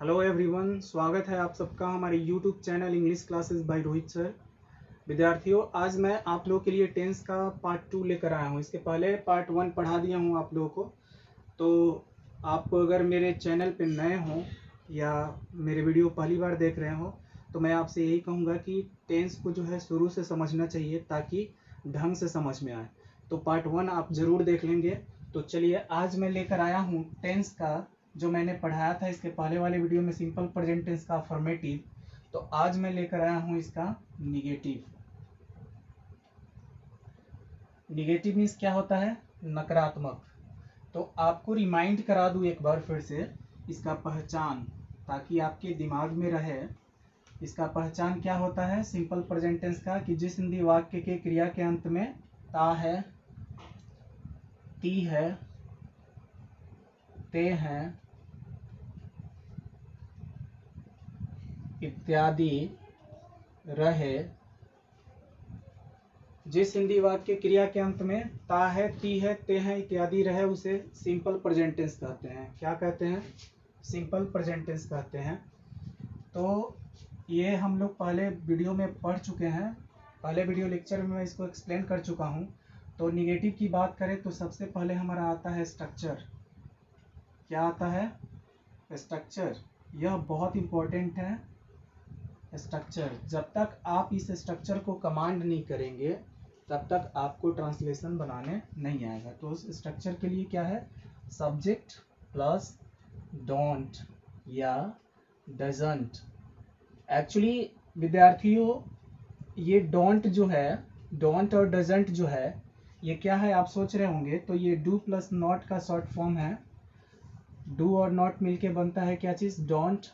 Hello everyone, स्वागत है आप सबका हमारे YouTube channel English classes bye Rohit sir. विद्यार्थियों, आज मैं आप लोगों के लिए टेंस का पार्ट 2 लेकर आया हूं। इसके पहले पार्ट 1 पढ़ा दिया हूं आप लोगों को। तो आप अगर मेरे चैनल पे नए हों या मेरे वीडियो पहली बार देख रहे हो तो मैं आपसे यही कहूँगा कि टेंस को जो है शुरू से समझना चाहिए ताकि ढंग से समझ में आए। तो पार्ट 1 आप ज़रूर देख लेंगे। तो चलिए, आज मैं लेकर आया हूँ टेंस का जो मैंने पढ़ाया था इसके पहले वाले वीडियो में, सिंपल प्रेजेंट टेंस का अफर्मेटिव। तो आज मैं लेकर आया हूँ इसका निगेटिव। निगेटिव मीन्स क्या होता है? नकारात्मक। तो आपको रिमाइंड करा दूं एक बार फिर से इसका पहचान, ताकि आपके दिमाग में रहे। इसका पहचान क्या होता है सिंपल प्रेजेंट टेंस का कि जिस हिंदी वाक्य के क्रिया के अंत में ता है, ती है, ते हैं इत्यादि रहे। जिस हिंदी वाक्य क्रिया के अंत में ता है, ती है, ते हैं इत्यादि रहे उसे सिंपल प्रेजेंट टेंस कहते हैं। क्या कहते हैं? सिंपल प्रेजेंट टेंस कहते हैं। तो ये हम लोग पहले वीडियो में पढ़ चुके हैं, पहले वीडियो लेक्चर में मैं इसको एक्सप्लेन कर चुका हूँ। तो निगेटिव की बात करें तो सबसे पहले हमारा आता है स्ट्रक्चर। क्या आता है? स्ट्रक्चर। यह बहुत इंपॉर्टेंट है। स्ट्रक्चर, जब तक आप इस स्ट्रक्चर को कमांड नहीं करेंगे तब तक आपको ट्रांसलेशन बनाने नहीं आएगा। तो उस स्ट्रक्चर के लिए क्या है? सब्जेक्ट प्लस डोंट या डजंट। एक्चुअली विद्यार्थियों, ये डोंट जो है, डोंट और डजंट जो है, ये क्या है आप सोच रहे होंगे। तो ये डू प्लस नॉट का शॉर्ट फॉर्म है। डू और नॉट मिलके बनता है क्या चीज़? डोंट।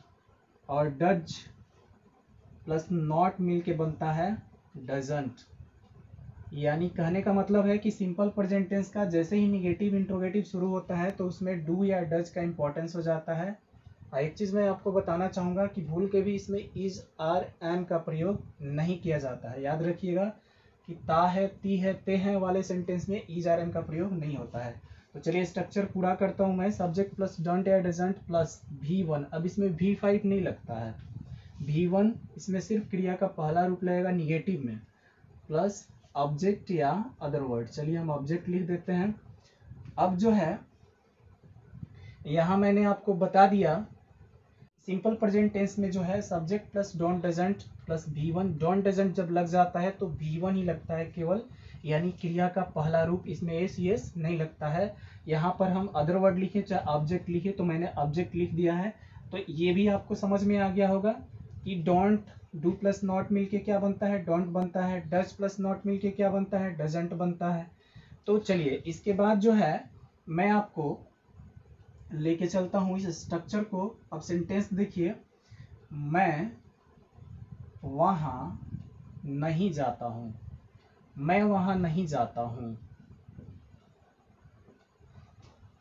और डज प्लस नॉट मिलके बनता है डजंट। यानी कहने का मतलब है कि सिंपल प्रेजेंट टेंस का जैसे ही निगेटिव इंट्रोगेटिव शुरू होता है तो उसमें डू या डज का इंपॉर्टेंस हो जाता है। एक चीज़ मैं आपको बताना चाहूँगा कि भूल के भी इसमें इज, आर, एम का प्रयोग नहीं किया जाता है। याद रखिएगा कि ता है, ती है, ते हैं वाले सेंटेंस में इज, आर, एम का प्रयोग नहीं होता है। तो चलिए स्ट्रक्चर पूरा करता हूँ मैं। सब्जेक्ट प्लस डोंट या डजंट प्लस V1। अब इसमें V5 नहीं लगता है। V1 इसमें सिर्फ क्रिया का पहला रूप लगेगा निगेटिव में, प्लस ऑब्जेक्ट या अदर वर्ड। चलिए हम ऑब्जेक्ट लिख देते हैं। अब जो है यहाँ मैंने आपको बता दिया सिंपल प्रेजेंट टेंस में जो है subject plus don't doesn't plus V1। Don't doesn't जब लग जाता है तो V1 ही लगता है केवल, यानी क्रिया का पहला रूप। इसमें एस यस नहीं लगता है। यहाँ पर हम अदर वर्ड लिखे चाहे ऑब्जेक्ट लिखे, तो मैंने ऑब्जेक्ट लिख दिया है। तो ये भी आपको समझ में आ गया होगा कि डोंट डू प्लस नॉट मिलके क्या बनता है? डोंट बनता है। डज प्लस नॉट मिलके क्या बनता है? डजंट बनता है। तो चलिए इसके बाद जो है मैं आपको लेके चलता हूँ इस स्ट्रक्चर को। अब सेंटेंस देखिए, मैं वहाँ नहीं जाता हूँ। मैं वहाँ नहीं जाता हूँ।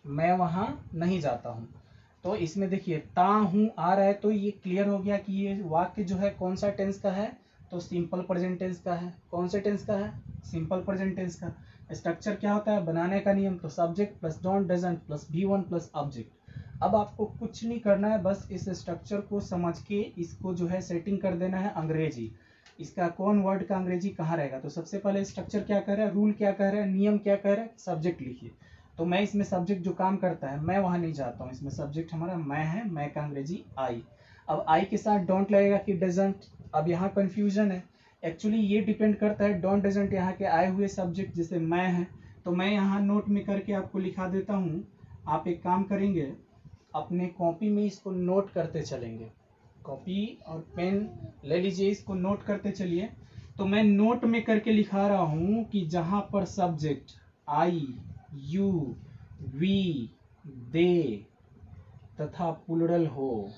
मैं वहाँ नहीं जाता हूँ। तो इसमें देखिए ता हूँ आ रहा है, तो ये क्लियर हो गया कि ये वाक्य जो है कौन सा टेंस का है? तो सिंपल प्रेजेंट टेंस का है। कौन से टेंस का है? सिंपल प्रेजेंट टेंस का। स्ट्रक्चर क्या होता है बनाने का नियम? तो subject plus don't doesn't plus V1 plus object. अब आपको कुछ नहीं करना है, बस इस स्ट्रक्चर को समझ के इसको जो है सेटिंग कर देना है अंग्रेजी। इसका कौन वर्ड का अंग्रेजी कहाँ रहेगा? तो सबसे पहले स्ट्रक्चर क्या कह रहा है, रूल क्या कह रहा है, नियम क्या कह रहा है? सब्जेक्ट लिखिए। तो मैं इसमें सब्जेक्ट जो काम करता है, मैं वहां नहीं जाता हूँ, इसमें सब्जेक्ट हमारा मैं है, मैं का अंग्रेजी आई। अब आई के साथ डोंट लगेगा कि डजंट। अब यहाँ कंफ्यूजन है। एक्चुअली ये डिपेंड करता है डोंट डजंट यहाँ के आए हुए सब्जेक्ट जैसे मैं है, तो मैं यहाँ नोट में करके आपको लिखा देता हूँ। आप एक काम करेंगे, अपने कॉपी में इसको नोट करते चलेंगे। कॉपी और पेन ले लीजिए, इसको नोट करते चलिए। तो मैं नोट में करके लिखा रहा हूँ कि जहाँ पर सब्जेक्ट आई, यू, वी, दे तथा प्लूरल हो,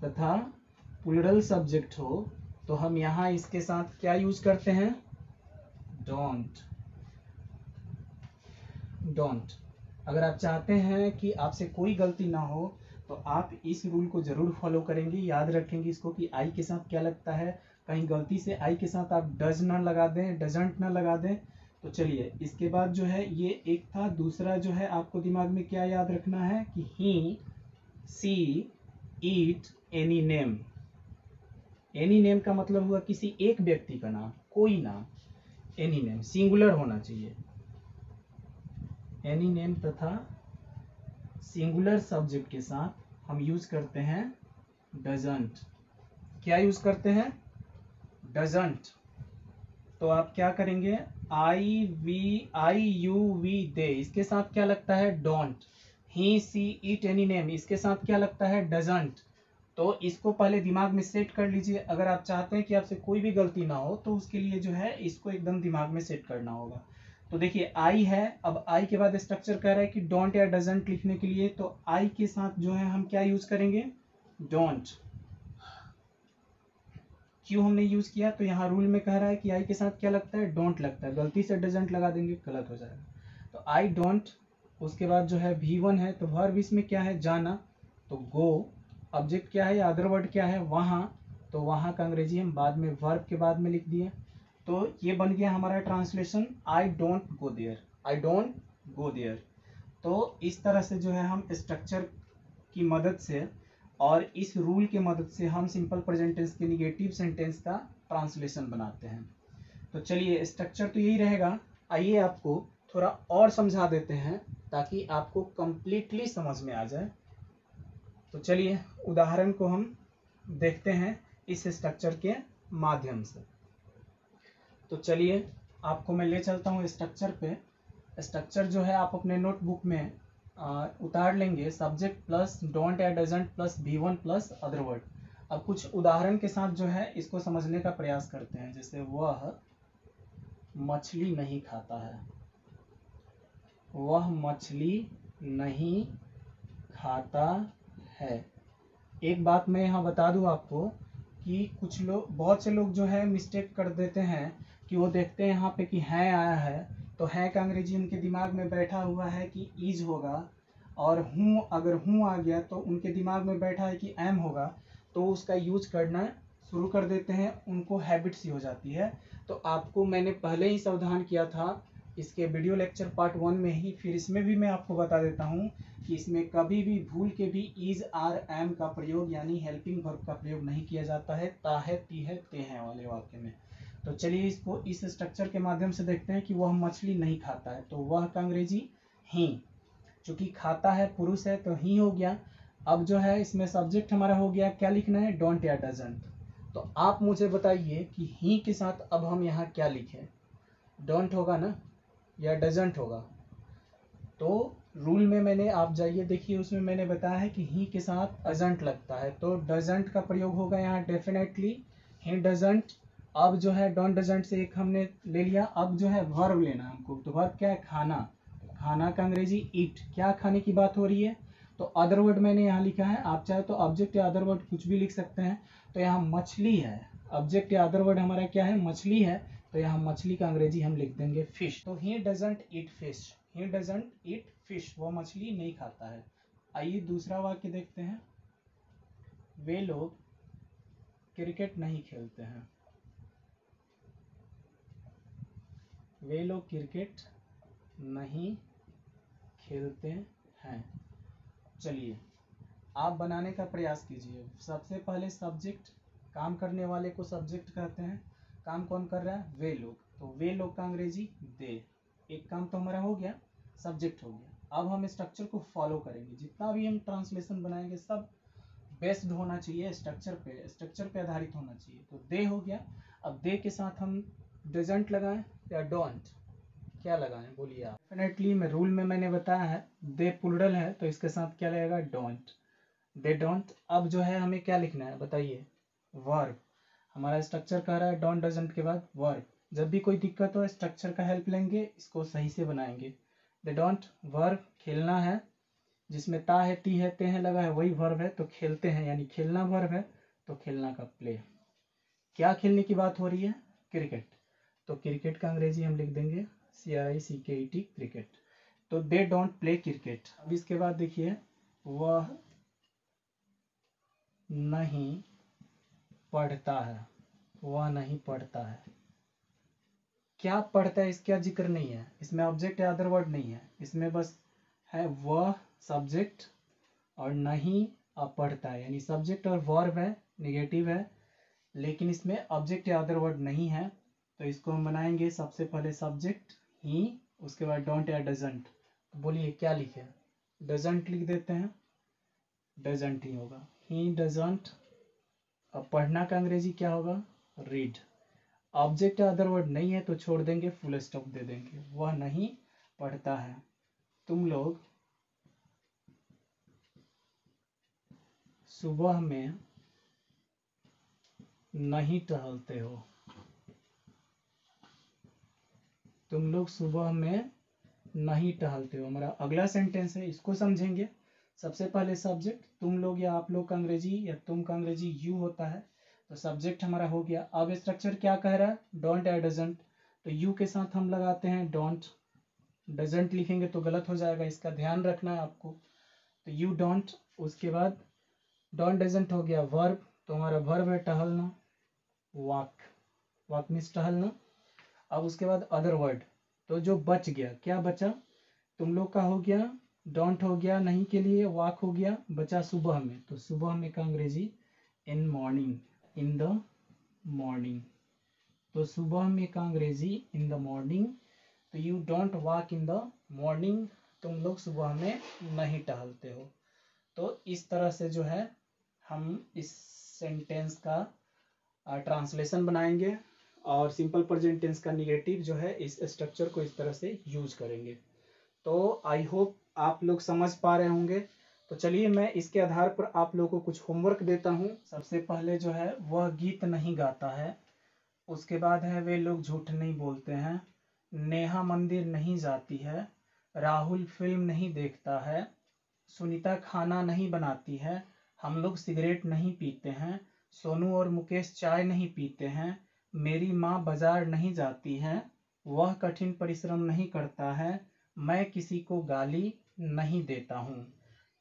तथा प्लूरल सब्जेक्ट हो, तो हम यहाँ इसके साथ क्या यूज करते हैं? डोंट। डोंट। अगर आप चाहते हैं कि आपसे कोई गलती ना हो तो आप इस रूल को जरूर फॉलो करेंगे, याद रखेंगे इसको कि आई के साथ क्या लगता है। कहीं गलती से आई के साथ आप डज ना लगा दें, डजंट ना लगा दें। तो चलिए इसके बाद जो है ये एक था। दूसरा जो है आपको दिमाग में क्या याद रखना है कि he she it any name. Any name का मतलब हुआ किसी एक व्यक्ति का नाम, कोई नाम। एनी नेम सिंगुलर होना चाहिए। एनी नेम तथा सिंगुलर सब्जेक्ट के साथ हम यूज करते हैं डजंट। क्या यूज करते हैं? डजंट। तो आप क्या करेंगे? आई यू वी दे, इसके साथ क्या लगता है? Don't. He see it any name, इसके साथ क्या लगता है? डजंट। तो इसको पहले दिमाग में सेट कर लीजिए। अगर आप चाहते हैं कि आपसे कोई भी गलती ना हो तो उसके लिए जो है इसको एकदम दिमाग में सेट करना होगा। तो देखिए आई है, अब आई के बाद स्ट्रक्चर कह रहा है कि डोंट या डजंट लिखने के लिए, तो आई के साथ जो है हम क्या यूज करेंगे? डोंट। क्यों हमने यूज किया? तो यहाँ रूल में कह रहा है कि आई के साथ क्या लगता है? डोंट लगता है। गलती से डजंट लगा देंगे, गलत हो जाएगा। तो आई डोंट, उसके बाद जो है V1 है, तो वर्ब इसमें क्या है? जाना, तो गो। ऑब्जेक्ट क्या है या अदर वर्ड क्या है? वहाँ, तो वहाँ का अंग्रेजी हम बाद में वर्ब के बाद में लिख दिए। तो ये बन गया हमारा translation, I don't go there. I don't go there. तो इस तरह से जो है हम स्ट्रक्चर की मदद से और इस रूल की मदद से हम सिंपल प्रेजेंट टेंस के निगेटिव सेंटेंस का ट्रांसलेशन बनाते हैं। तो चलिए स्ट्रक्चर तो यही रहेगा। आइए आपको थोड़ा और समझा देते हैं ताकि आपको कंप्लीटली समझ में आ जाए। तो चलिए उदाहरण को हम देखते हैं इस स्ट्रक्चर के माध्यम से। तो चलिए आपको मैं ले चलता हूँ स्ट्रक्चर पे। स्ट्रक्चर जो है आप अपने नोटबुक में उतार लेंगे, सब्जेक्ट प्लस डोंट या doesn't plus V1 plus other word. अब कुछ उदाहरण के साथ जो है इसको समझने का प्रयास करते हैं। जैसे वह मछली नहीं खाता है। वह मछली नहीं खाता है। एक बात मैं यहाँ बता दूँ आपको कि कुछ लोग, बहुत से लोग जो है मिस्टेक कर देते हैं कि वो देखते हैं यहाँ पे कि है आया है, तो है का अंग्रेजी उनके दिमाग में बैठा हुआ है कि इज होगा, और हूँ, अगर हूँ आ गया तो उनके दिमाग में बैठा है कि एम होगा, तो उसका यूज करना शुरू कर देते हैं, उनको हैबिट सी हो जाती है। तो आपको मैंने पहले ही सावधान किया था इसके वीडियो लेक्चर पार्ट 1 में ही, फिर इसमें भी मैं आपको बता देता हूँ कि इसमें कभी भी भूल के भी इज आर एम का प्रयोग यानी हेल्पिंग वर्ब का प्रयोग नहीं किया जाता है ता है, ती है, ते हैं वाले वाक्य में। तो चलिए इसको इस स्ट्रक्चर के माध्यम से देखते हैं कि वह मछली नहीं खाता है। तो वह का अंग्रेजी ही, चूंकि खाता है पुरुष है तो ही हो गया। अब जो है इसमें सब्जेक्ट हमारा हो गया, क्या लिखना है? डोंट या डजंट। तो आप मुझे बताइए कि ही के साथ अब हम यहाँ क्या लिखें? डोंट होगा ना या डजंट होगा? तो रूल में मैंने, आप जाइए देखिए, उसमें मैंने बताया है कि ही के साथ डजंट लगता है, तो डजंट का प्रयोग होगा यहाँ डेफिनेटली ही डजंट। अब जो है डोंट डजंट से एक हमने ले लिया, अब जो है वर्ब लेना हमको। तो वर्ब क्या है? खाना। खाना का अंग्रेजी ईट। क्या खाने की बात हो रही है? तो अदर वर्ड मैंने यहाँ लिखा है, आप चाहे तो ऑब्जेक्ट या अदर वर्ड कुछ भी लिख सकते हैं। तो यहाँ मछली है, ऑब्जेक्ट या अदर वर्ड हमारा क्या है? मछली है, तो यहाँ मछली का अंग्रेजी हम लिख देंगे फिश। तो he doesn't eat fish. He doesn't eat fish, वो मछली नहीं खाता है। आइए दूसरा वाक्य देखते हैं। वे लोग क्रिकेट नहीं खेलते हैं। वे लोग क्रिकेट नहीं खेलते हैं। चलिए आप बनाने का प्रयास कीजिए। सबसे पहले सब्जेक्ट, काम करने वाले को सब्जेक्ट कहते हैं। काम कौन कर रहा है? वे लोग। तो वे लोग का अंग्रेजी दे। एक काम तो हमारा हो गया, सब्जेक्ट हो गया। अब हम स्ट्रक्चर को फॉलो करेंगे। जितना भी हम ट्रांसलेशन बनाएंगे सब बेस्ड होना चाहिए स्ट्रक्चर पे आधारित होना चाहिए। तो दे हो गया। अब दे के साथ हम डजंट लगाएं या डोंट, क्या लगाएं बोलिए आप? डेफिनेटली मैं रूल में मैंने बताया है, दे प्लूरल है तो इसके साथ क्या लगेगा? डोंट। They don't. अब जो है हमें क्या लिखना है बताइए? वर्ब। हमारा स्ट्रक्चर कह रहा है डोंट डजंट के बाद वर्ब। जब भी कोई दिक्कत हो स्ट्रक्चर का हेल्प लेंगे, इसको सही से बनाएंगे। दे डोंट वर्ब, खेलना है, जिसमें ता है, ती है, ते हैं लगा है वही वर्ब है, तो खेलते हैं यानी खेलना वर्ब है, तो खेलना का प्ले। क्या खेलने की बात हो रही है? क्रिकेट। तो क्रिकेट का अंग्रेजी हम लिख देंगे CRICKET, क्रिकेट। तो दे डोंट प्ले क्रिकेट। अब इसके बाद देखिए, वह नहीं पढ़ता है। वह नहीं पढ़ता है। क्या पढ़ता है इसका जिक्र नहीं है, इसमें ऑब्जेक्ट या अदर वर्ड नहीं है, इसमें बस है वह सब्जेक्ट और नहीं पढ़ता है, यानी सब्जेक्ट और वर्ब है, निगेटिव है, लेकिन इसमें ऑब्जेक्ट या अदर वर्ड नहीं है। तो इसको हम बनाएंगे सबसे पहले सब्जेक्ट ही, उसके बाद डोंट या डजंट। तो बोलिए क्या लिखे, डजंट लिख देते हैं, डजंट ही होगा, ही डजंट। अब पढ़ना का अंग्रेजी क्या होगा, रीड। ऑब्जेक्ट या अदर वर्ड नहीं है तो छोड़ देंगे, फुल स्टॉप दे देंगे, वह नहीं पढ़ता है। तुम लोग सुबह में नहीं टहलते हो, तुम लोग सुबह में नहीं टहलते हो। हमारा अगला सेंटेंस है, इसको समझेंगे। सबसे पहले सब्जेक्ट तुम लोग या आप लोग का अंग्रेजी या तुम का अंग्रेजी यू होता है, तो सब्जेक्ट हमारा हो गया। अब स्ट्रक्चर क्या कह रहा है, डोंट या डजंट, तो यू के साथ हम लगाते हैं डोंट। डजंट लिखेंगे तो गलत हो जाएगा, इसका ध्यान रखना है आपको। तो यू डोंट, उसके बाद डोंट डजंट हो गया वर्ब, तो हमारा वर्ब है टहलना, वॉक, वॉक मीन्स टहलना। अब उसके बाद अदर वर्ड, तो जो बच गया, क्या बचा, तुम लोग का हो गया, डोंट हो गया नहीं के लिए, वॉक हो गया, बचा सुबह में, तो सुबह में का अंग्रेजी in morning, in the morning. तो सुबह में का अंग्रेजी इन द मॉर्निंग, तो you don't walk in the morning, तुम लोग सुबह में नहीं टहलते हो। तो इस तरह से जो है हम इस सेंटेंस का ट्रांसलेशन बनाएंगे और सिंपल प्रेजेंट टेंस का निगेटिव जो है इस स्ट्रक्चर को इस तरह से यूज करेंगे। तो आई होप आप लोग समझ पा रहे होंगे। तो चलिए मैं इसके आधार पर आप लोगों को कुछ होमवर्क देता हूँ। सबसे पहले जो है वह गीत नहीं गाता है, उसके बाद है वे लोग झूठ नहीं बोलते हैं, नेहा मंदिर नहीं जाती है, राहुल फिल्म नहीं देखता है, सुनीता खाना नहीं बनाती है, हम लोग सिगरेट नहीं पीते हैं, सोनू और मुकेश चाय नहीं पीते हैं, मेरी माँ बाजार नहीं जाती है, वह कठिन परिश्रम नहीं करता है, मैं किसी को गाली नहीं देता हूँ।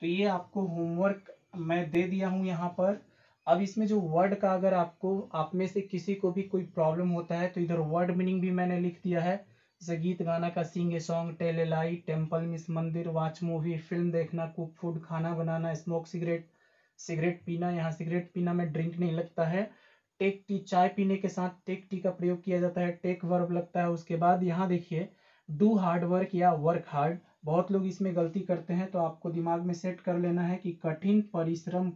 तो ये आपको होमवर्क मैं दे दिया हूँ यहाँ पर। अब इसमें जो वर्ड का अगर आपको आप में से किसी को भी कोई प्रॉब्लम होता है तो इधर वर्ड मीनिंग भी मैंने लिख दिया है। जैसे गीत गाना का sing a song, tell a lie, temple मिस मंदिर, वॉच मूवी, फिल्म देखना, कुक फूड खाना बनाना, स्मोक सिगरेट सिगरेट पीना, यहाँ सिगरेट पीना में ड्रिंक नहीं लगता है। टेक टी, चाय पीने के साथ टेक टी का प्रयोग किया जाता है, टेक वर्ब लगता है। उसके बाद यहाँ देखिए डू हार्ड वर्क या वर्क हार्ड, बहुत लोग इसमें गलती करते हैं, तो आपको दिमाग में सेट कर लेना है कि कठिन परिश्रम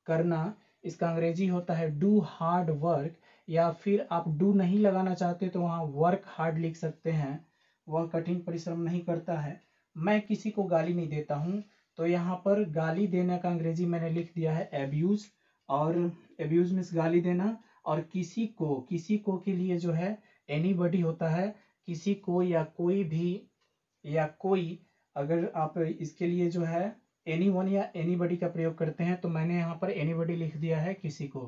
करना, इसका अंग्रेजी होता है डू हार्ड वर्क, या फिर आप डू नहीं लगाना चाहते तो वहाँ वर्क हार्ड लिख सकते हैं, वह कठिन परिश्रम नहीं करता है। मैं किसी को गाली नहीं देता हूँ, तो यहाँ पर गाली देने का अंग्रेजी मैंने लिख दिया है एब्यूज, और एब्यूज मीन्स गाली देना। और किसी को के लिए जो है एनीबडी होता है, किसी को या कोई भी या कोई, अगर आप इसके लिए जो है एनीवन या एनीबडी का प्रयोग करते हैं, तो मैंने यहाँ पर एनीबडी लिख दिया है किसी को।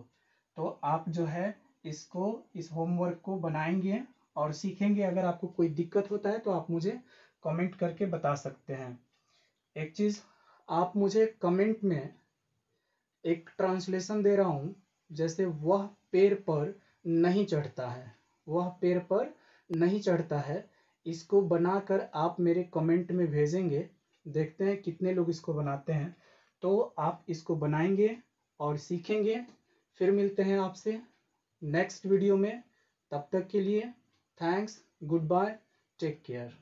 तो आप जो है इसको, इस होमवर्क को बनाएंगे और सीखेंगे। अगर आपको कोई दिक्कत होता है तो आप मुझे कमेंट करके बता सकते हैं। एक चीज़, आप मुझे कमेंट में एक ट्रांसलेशन दे रहा हूँ, जैसे वह पेड़ पर नहीं चढ़ता है, वह पेड़ पर नहीं चढ़ता है, इसको बनाकर आप मेरे कमेंट में भेजेंगे, देखते हैं कितने लोग इसको बनाते हैं। तो आप इसको बनाएंगे और सीखेंगे। फिर मिलते हैं आपसे नेक्स्ट वीडियो में, तब तक के लिए thanks, goodbye, take care.